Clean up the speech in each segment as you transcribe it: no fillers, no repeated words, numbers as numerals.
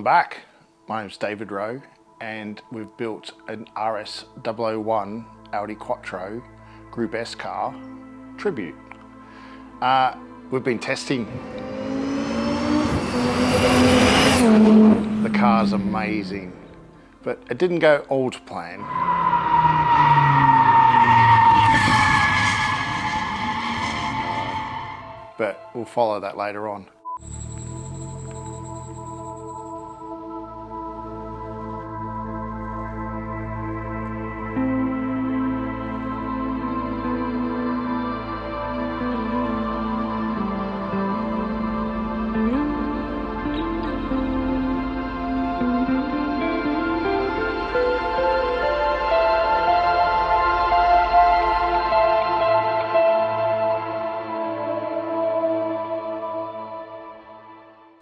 I'm back. My name's David Rowe and we've built an RS001 Audi Quattro Group S car tribute. We've been testing. The car's amazing, but it didn't go all to plan. But we'll follow that later on.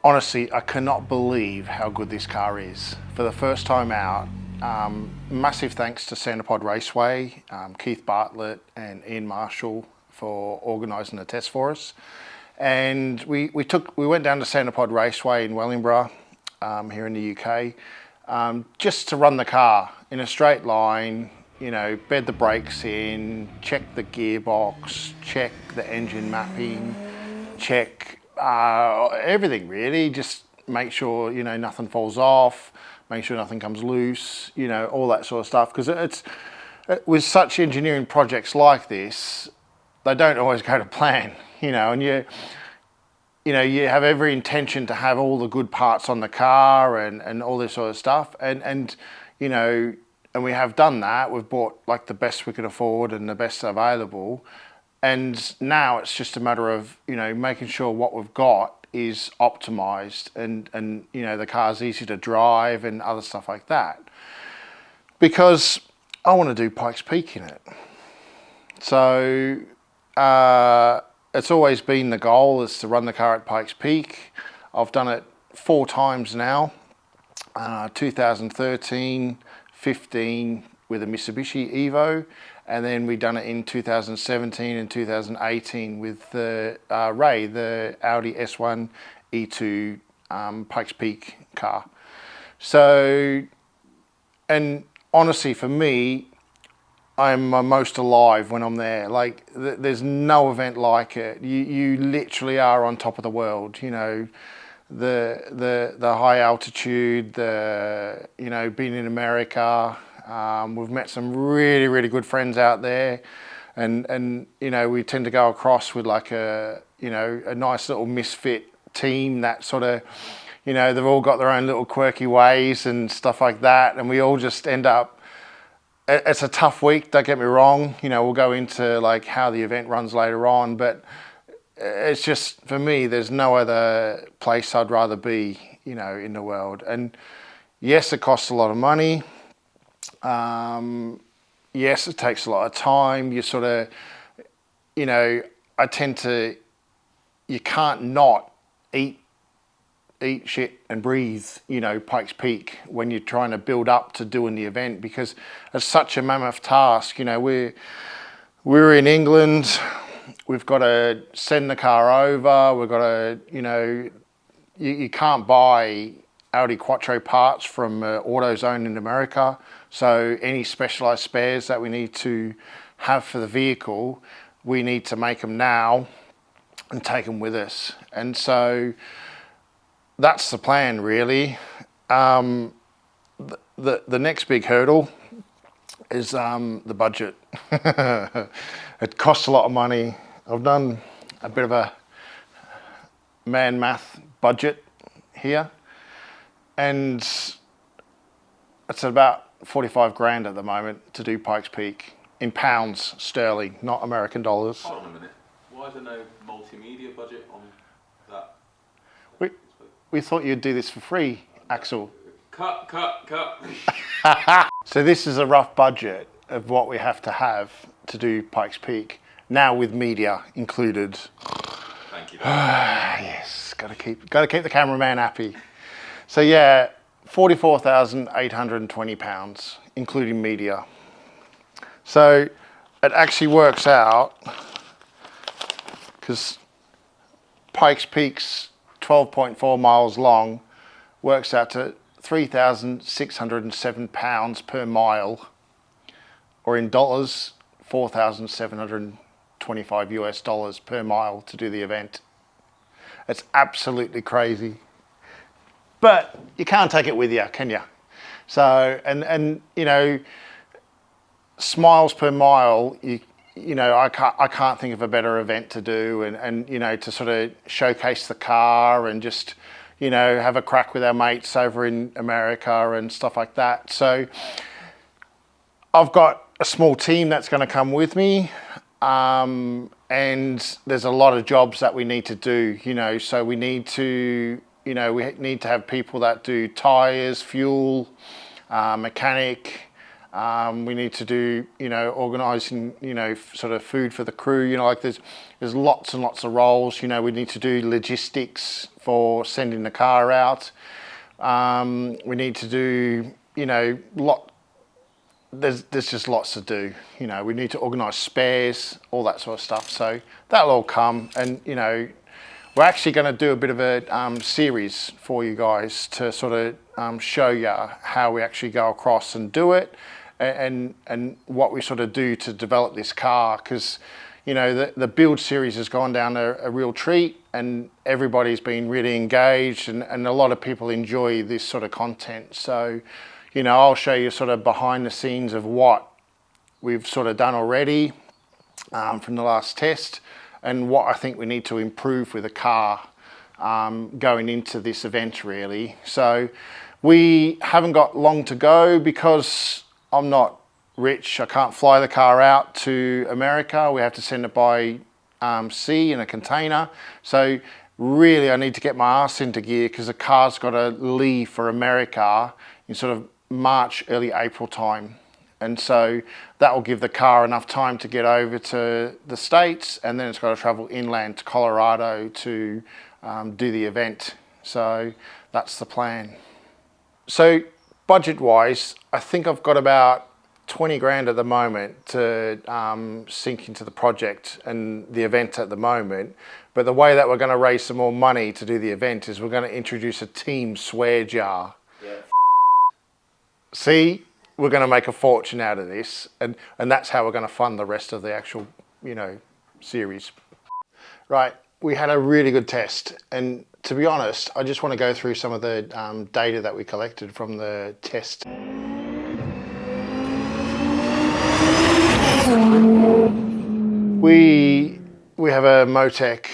Honestly, I cannot believe how good this car is. For the first time out, massive thanks to Centerpod Raceway, Keith Bartlett and Ian Marshall for organising the test for us. And we went down to Centerpod Raceway in Wellingborough, here in the UK, just to run the car in a straight line, you know, bed the brakes in, check the gearbox, check the engine mapping, check everything really, just make sure, you know, nothing falls off, make sure nothing comes loose, you know, all that sort of stuff. Because it's with such engineering projects like this, they don't always go to plan, you know, and you have every intention to have all the good parts on the car and all this sort of stuff, and you know, and we have done that. We've bought like the best we could afford and the best available. And now it's just a matter of, you know, making sure what we've got is optimized and you know, the car's easy to drive and other stuff like that. Because I want to do Pikes Peak in it. So it's always been the goal is to run the car at Pikes Peak. I've done it 4 times now, 2013, 15 with a Mitsubishi Evo, and then we done it in 2017 and 2018 with the Ray, the Audi S1 E2 Pikes Peak car. So, and honestly for me, I'm most alive when I'm there. Like there's no event like it. You literally are on top of the world, you know. The high altitude, you know, being in America. We've met some really good friends out there, and you know, we tend to go across with like a nice little misfit team that sort of, you know, they've all got their own little quirky ways and stuff like that, and we all just end up. It's a tough week, don't get me wrong. You know, we'll go into like how the event runs later on, but it's just, for me, there's no other place I'd rather be, you know, in the world. And yes, it costs a lot of money. Yes, it takes a lot of time. You sort of, you know, you can't not eat, shit and breathe, you know, Pikes Peak when you're trying to build up to doing the event, because it's such a mammoth task. You know, we're in England. We've got to send the car over. We've got to, you know, you can't buy Audi Quattro parts from AutoZone in America. So any specialized spares that we need to have for the vehicle, we need to make them now and take them with us. And so that's the plan, really. The next big hurdle is the budget. It costs a lot of money. I've done a bit of a man math budget here, and it's about 45 grand at the moment to do Pikes Peak in pounds sterling, not American dollars. Hold on a minute. Why is there no multimedia budget on that? We thought you'd do this for free, Axel. Cut. So this is a rough budget of what we have to do Pikes Peak, now with media included. Thank you. Yes, gotta keep the cameraman happy. So yeah, £44,820, including media. So it actually works out, because Pikes Peak's 12.4 miles long, works out to £3,607 per mile, or in dollars, $4,725 per mile to do the event. It's absolutely crazy. But you can't take it with you, can you? So, and you know, smiles per mile, I can't think of a better event to do, and you know, to sort of showcase the car and just, you know, have a crack with our mates over in America and stuff like that. So I've got a small team that's going to come with me, and there's a lot of jobs that we need to do, you know, so we need to have people that do tyres, fuel, mechanic. We need to do, you know, organising, you know, sort of food for the crew. You know, like there's lots and lots of roles. You know, we need to do logistics for sending the car out. We need to do, you know, there's just lots to do. You know, we need to organise spares, all that sort of stuff. So that'll all come, and you know, we're actually going to do a bit of a series for you guys to sort of show you how we actually go across and do it, and what we sort of do to develop this car, because you know the build series has gone down a real treat, and everybody's been really engaged, and a lot of people enjoy this sort of content. So you know, I'll show you sort of behind the scenes of what we've sort of done already from the last test, and what I think we need to improve with the car going into this event, really. So we haven't got long to go because I'm not rich. I can't fly the car out to America. We have to send it by sea in a container. So really I need to get my ass into gear, because the car's got to leave for America in sort of March, early April time. And so that will give the car enough time to get over to the States, and then it's got to travel inland to Colorado to do the event. So that's the plan. So budget-wise, I think I've got about 20 grand at the moment to sink into the project and the event at the moment. But the way that we're going to raise some more money to do the event is we're going to introduce a team swear jar. Yeah. See? We're going to make a fortune out of this, and that's how we're going to fund the rest of the actual, you know, series. Right, we had a really good test, and to be honest, I just want to go through some of the data that we collected from the test. We have a Motec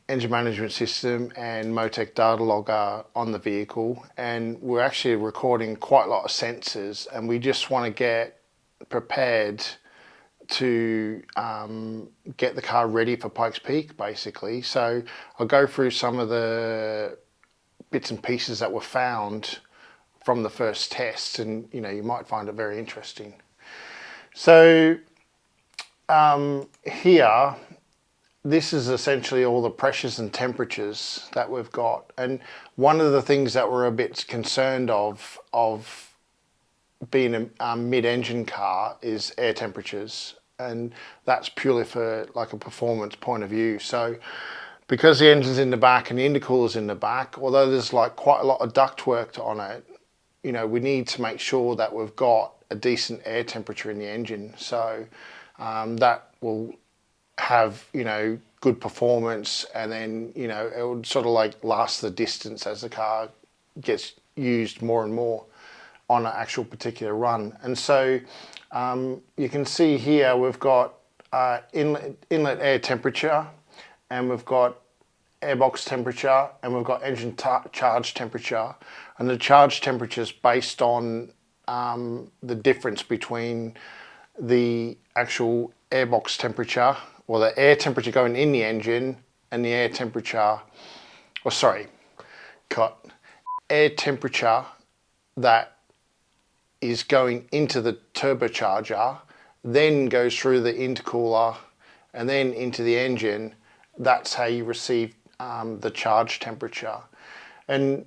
engine management system and Motec data logger on the vehicle, and we're actually recording quite a lot of sensors, and we just want to get prepared to get the car ready for Pikes Peak, basically. So I'll go through some of the bits and pieces that were found from the first test, and you know, you might find it very interesting. So here, this is essentially all the pressures and temperatures that we've got. And one of the things that we're a bit concerned of being a mid-engine car is air temperatures. And that's purely for like a performance point of view. So because the engine's in the back and the intercooler's in the back, although there's like quite a lot of ductwork on it, you know, we need to make sure that we've got a decent air temperature in the engine. So that will have, you know, good performance, and then, you know, it would sort of like last the distance as the car gets used more and more on an actual particular run. And so you can see here we've got inlet air temperature, and we've got airbox temperature, and we've got engine charge temperature. And the charge temperature is based on the difference between the actual airbox temperature, or the air temperature going in the engine, and the air temperature, air temperature that is going into the turbocharger, then goes through the intercooler and then into the engine. That's how you receive the charge temperature. And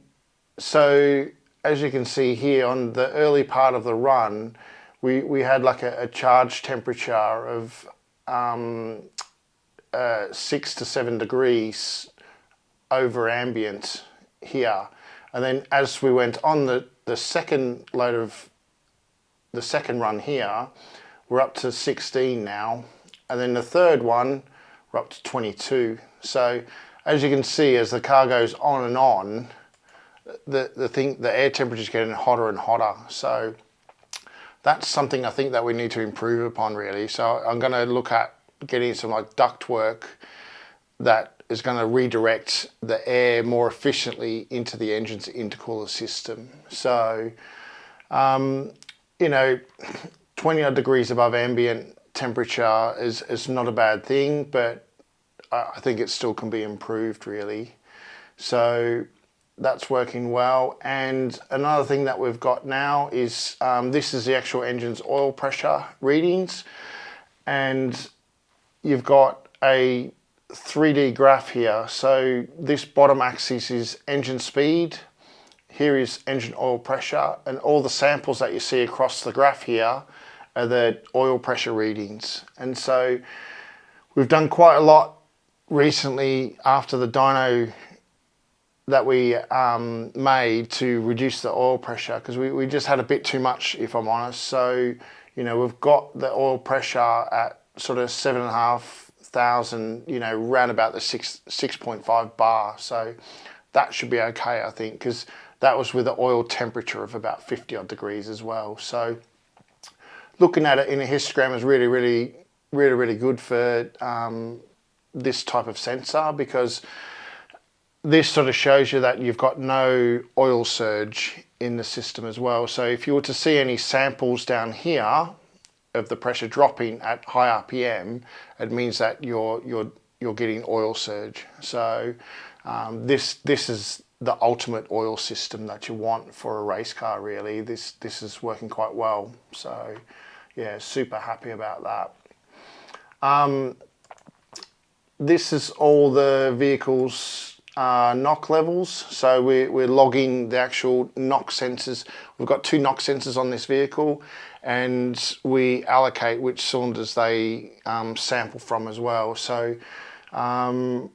so as you can see here, on the early part of the run, we had like a charge temperature of 6 to 7 degrees over ambient here. And then as we went on the second load of the second run here, we're up to 16 now. And then the third one, we're up to 22. So as you can see, as the car goes on and on, the air temperature is getting hotter and hotter. So that's something I think that we need to improve upon, really. So I'm going to look at getting some like duct work that is going to redirect the air more efficiently into the engine's intercooler system. So, you know, 20 odd degrees above ambient temperature is not a bad thing, but I think it still can be improved, really. So that's working well. And another thing that we've got now is this is the actual engine's oil pressure readings, and you've got a 3D graph here. So this bottom axis is engine speed, here is engine oil pressure, and all the samples that you see across the graph here are the oil pressure readings. And so we've done quite a lot recently after the dyno that we made to reduce the oil pressure, because we just had a bit too much, if I'm honest. So, you know, we've got the oil pressure at sort of 7,500, you know, round about the 6.5 bar. So that should be okay, I think, because that was with the oil temperature of about 50 odd degrees as well. So looking at it in a histogram is really good for this type of sensor, because this sort of shows you that you've got no oil surge in the system as well. So if you were to see any samples down here of the pressure dropping at high RPM, it means that you're getting oil surge. So this is the ultimate oil system that you want for a race car, really. This is working quite well. So yeah, super happy about that. This is all the vehicle's knock levels. So we're logging the actual knock sensors. We've got 2 knock sensors on this vehicle, and we allocate which cylinders they sample from as well. So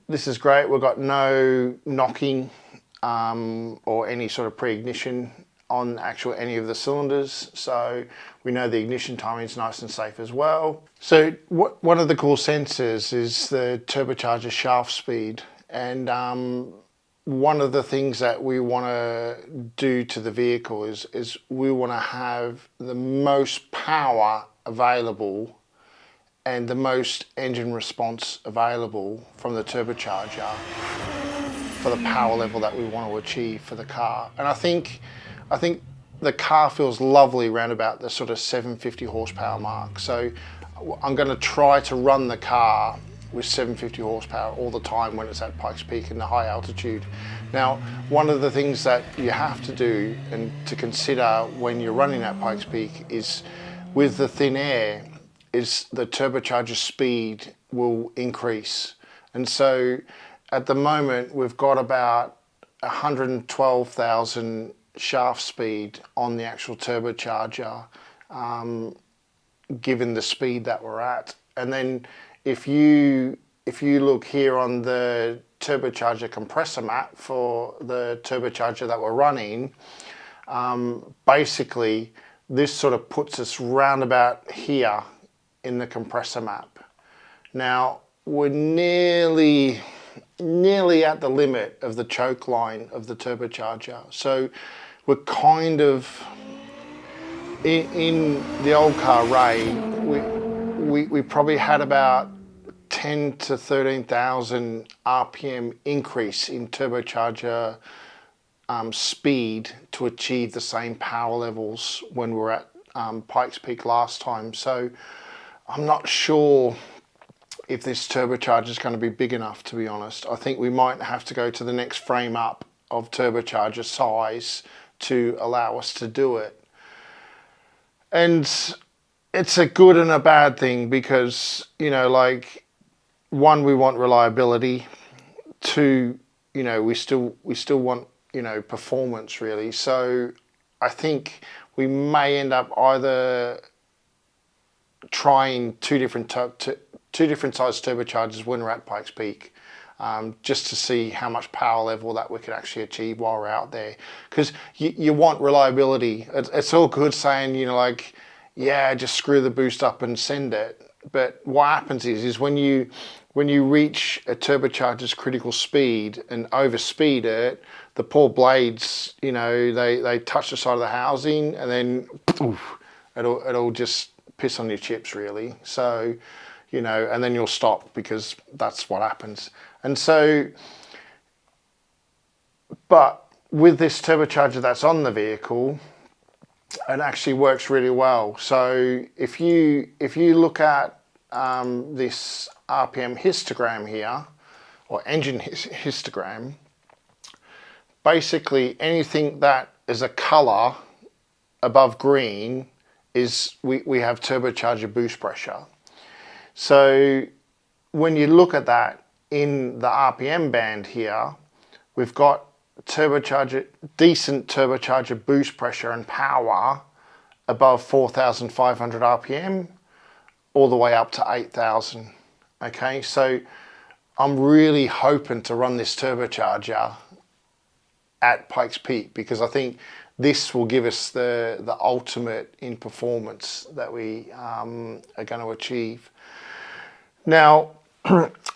this is great. We've got no knocking or any sort of pre-ignition on any of the cylinders, so we know the ignition timing is nice and safe as well. So one of the cool sensors is the turbocharger shaft speed, and one of the things that we want to do to the vehicle is we want to have the most power available and the most engine response available from the turbocharger for the power level that we want to achieve for the car. And I think the car feels lovely around about the sort of 750 horsepower mark. So I'm going to try to run the car with 750 horsepower all the time when it's at Pikes Peak in the high altitude. Now, one of the things that you have to do and to consider when you're running at Pikes Peak is, with the thin air, is the turbocharger speed will increase. And so at the moment we've got about 112,000 shaft speed on the actual turbocharger, given the speed that we're at. And then if you look here on the turbocharger compressor map for the turbocharger that we're running, basically this sort of puts us round about here in the compressor map. Now we're nearly at the limit of the choke line of the turbocharger. So we're kind of in the old car Ray, we probably had about 10 to 13,000 RPM increase in turbocharger speed to achieve the same power levels when we were at Pikes Peak last time. So I'm not sure if this turbocharger is going to be big enough, to be honest. I think we might have to go to the next frame up of turbocharger size to allow us to do it. And it's a good and a bad thing, because, you know, like, one, we want reliability. Two, you know, we still want, you know, performance, really. So I think we may end up either trying two different size turbochargers when we're at Pikes Peak. just to see how much power level that we could actually achieve while we're out there. Because you want reliability. It's all good saying, you know, like, yeah, just screw the boost up and send it. But what happens is when you reach a turbocharger's critical speed and overspeed it, the poor blades, you know, they touch the side of the housing, and then poof, it'll just piss on your chips, really. So, you know, and then you'll stop, because that's what happens. And so, but with this turbocharger that's on the vehicle, it actually works really well. So if you look at this RPM histogram here, or engine histogram, basically anything that is a color above green is we have turbocharger boost pressure. So when you look at that in the RPM band here, we've got decent turbocharger boost pressure and power above 4,500 RPM all the way up to 8,000. Okay, so I'm really hoping to run this turbocharger at Pikes Peak, because I think this will give us the ultimate in performance that we are going to achieve. Now,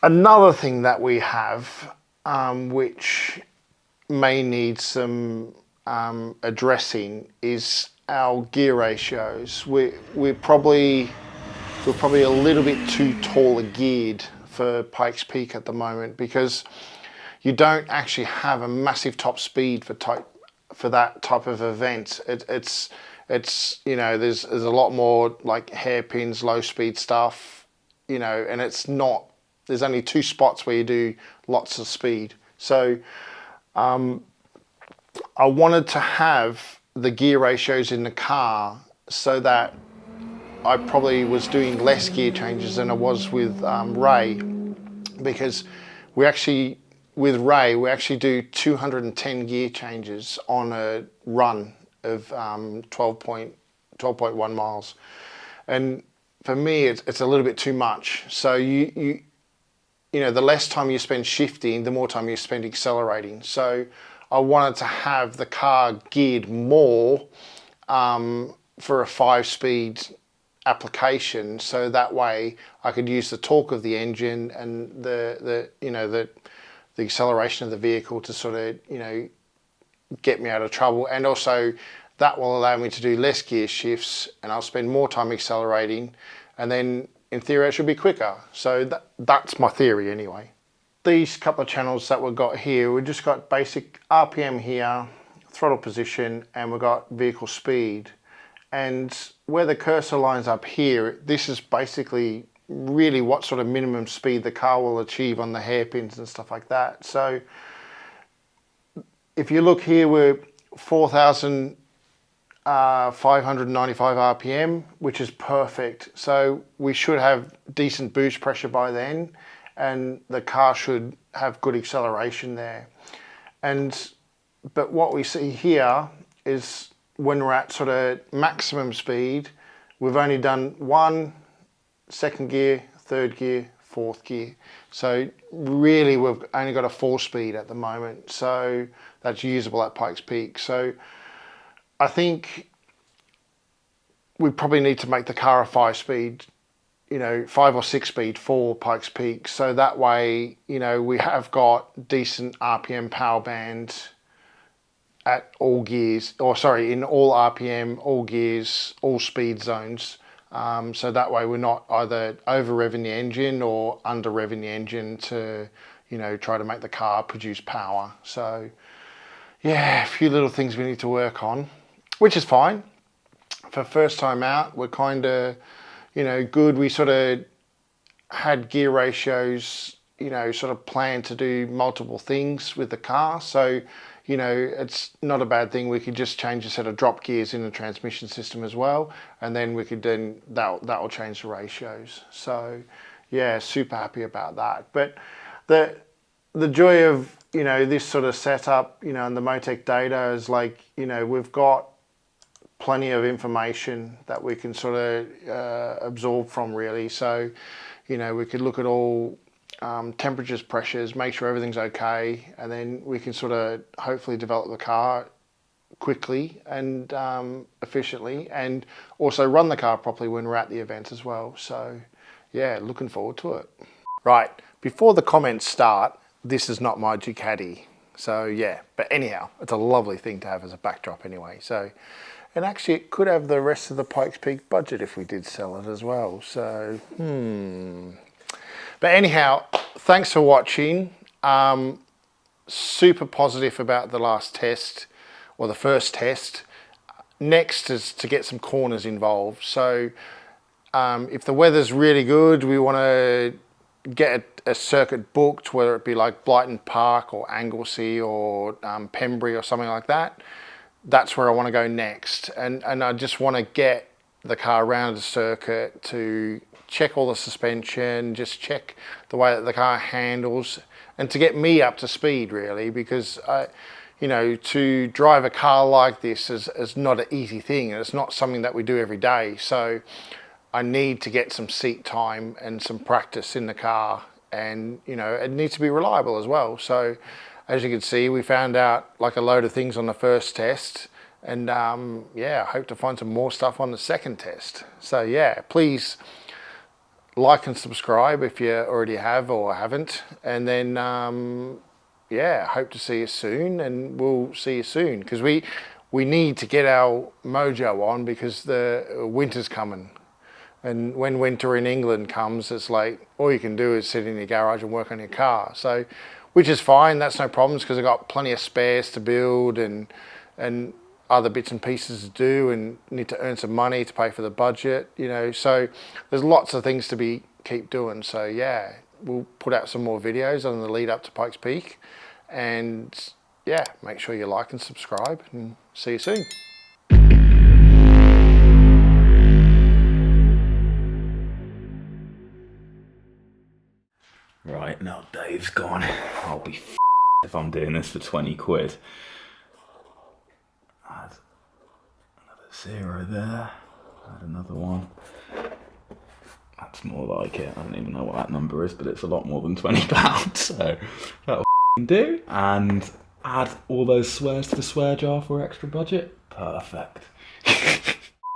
another thing that we have, which may need some addressing, is our gear ratios. We're probably a little bit too tall geared for Pikes Peak at the moment, because you don't actually have a massive top speed for that type of event. It's you know, there's a lot more like hairpins, low speed stuff, you know, and there's only 2 spots where you do lots of speed. So I wanted to have the gear ratios in the car so that I probably was doing less gear changes than I was with Ray, because with Ray we actually do 210 gear changes on a run of 12.1 miles, and for me it's a little bit too much. So you know, the less time you spend shifting, the more time you spend accelerating. So I wanted to have the car geared more for a 5-speed application, so that way I could use the torque of the engine and the acceleration of the vehicle to sort of, you know, get me out of trouble, and also that will allow me to do less gear shifts, and I'll spend more time accelerating, and then in theory it should be quicker. So that's my theory anyway. These couple of channels that we've got here, we've just got basic RPM here, throttle position, and we've got vehicle speed. And where the cursor lines up here, this is basically really what sort of minimum speed the car will achieve on the hairpins and stuff like that. So if you look here, we're 4,595 RPM, which is perfect. So we should have decent boost pressure by then, and the car should have good acceleration there. But what we see here is when we're at sort of maximum speed, we've only done 1 second gear, 3rd gear, 4th gear. So really we've only got a 4-speed at the moment. So that's usable at Pikes Peak. So I think we probably need to make the car a 5-speed, you know, 5 or 6-speed for Pikes Peak. So that way, you know, we have got decent RPM power band at all gears, or sorry, in all RPM, all gears, all speed zones. So that way we're not either over revving the engine or under revving the engine to, you know, try to make the car produce power. So yeah, a few little things we need to work on, which is fine. For first time out, we're kind of, you know, good. We sort of had gear ratios, you know, sort of planned to do multiple things with the car. So, you know, it's not a bad thing. We could just change a set of drop gears in the transmission system as well, and then we could that will change the ratios. So yeah, super happy about that. But the joy of, you know, this sort of setup, you know, and the Motec data is like, you know, we've got plenty of information that we can sort of absorb from, really. So, you know, we could look at all temperatures, pressures, make sure everything's okay, and then we can sort of hopefully develop the car quickly and efficiently, and also run the car properly when we're at the event as well. So yeah, looking forward to it. Right, before the comments start, this is not my Ducati. So yeah, but anyhow, it's a lovely thing to have as a backdrop anyway. So, and actually it could have the rest of the Pikes Peak budget if we did sell it as well. So, But anyhow, thanks for watching. Super positive about the last test, or the first test. Next is to get some corners involved. So if the weather's really good, we want to get a circuit booked, whether it be like Blyton Park or Anglesey or Pembury or something like that. That's where I want to go next. And I just want to get the car around the circuit to check all the suspension, just check the way that the car handles, and to get me up to speed really, because you know, to drive a car like this is not an easy thing, and it's not something that we do every day. So I need to get some seat time and some practice in the car, and you know, it needs to be reliable as well. So as you can see, we found out like a load of things on the first test, and yeah, I hope to find some more stuff on the second test. So yeah, please like and subscribe if you already have or haven't, and then yeah, hope to see you soon, and we'll see you soon, because we need to get our mojo on, because the winter's coming, and when winter in England comes, it's like all you can do is sit in your garage and work on your car. So which is fine, that's no problems, because I've got plenty of spares to build and other bits and pieces to do, and need to earn some money to pay for the budget, you know. So there's lots of things to keep doing. So yeah, we'll put out some more videos on the lead up to Pikes Peak, and yeah, make sure you like and subscribe, and see you soon. Right, now Dave's gone. I'll be f***ed if I'm doing this for 20 quid. Add another 0 there. Add another 1. That's more like it. I don't even know what that number is, but it's a lot more than £20. So that'll do. And add all those swears to the swear jar for extra budget. Perfect.